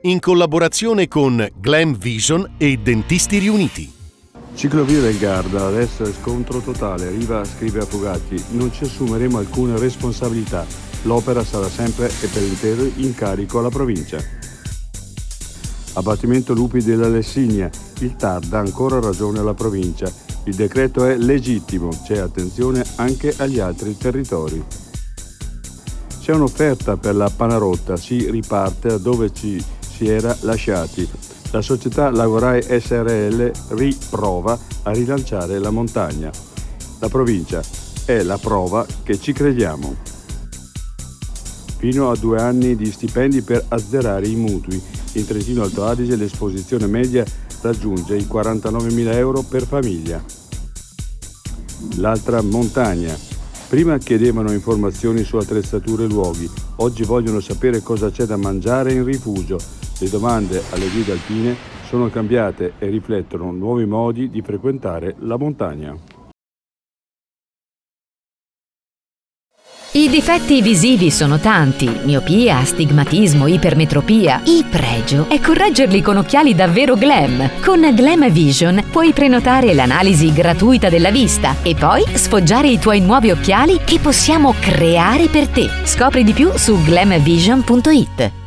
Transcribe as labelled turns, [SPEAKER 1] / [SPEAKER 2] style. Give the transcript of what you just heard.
[SPEAKER 1] in collaborazione con Glam Vision e Dentisti Riuniti.
[SPEAKER 2] Ciclovia del Garda, adesso è scontro totale. Riva scrive a Fugatti: non ci assumeremo alcuna responsabilità. L'opera sarà sempre e per intero in carico alla provincia. Abbattimento lupi della Lessinia. Il TAR dà ancora ragione alla provincia. Il decreto è legittimo, c'è attenzione anche agli altri territori. C'è un'offerta per la Panarotta, si riparte da dove ci si era lasciati. La società Lagorai SRL riprova a rilanciare la montagna. La provincia è la prova che ci crediamo. Fino a 2 anni di stipendi per azzerare i mutui. In Trentino Alto Adige l'esposizione media raggiunge i 49.000 euro per famiglia. L'altra montagna. Prima chiedevano informazioni su attrezzature e luoghi, oggi vogliono sapere cosa c'è da mangiare in rifugio. Le domande alle guide alpine sono cambiate e riflettono nuovi modi di frequentare la montagna.
[SPEAKER 3] I difetti visivi sono tanti: miopia, astigmatismo, ipermetropia. Il pregio è correggerli con occhiali davvero glam. Con Glam Vision puoi prenotare l'analisi gratuita della vista e poi sfoggiare i tuoi nuovi occhiali che possiamo creare per te. Scopri di più su glamvision.it.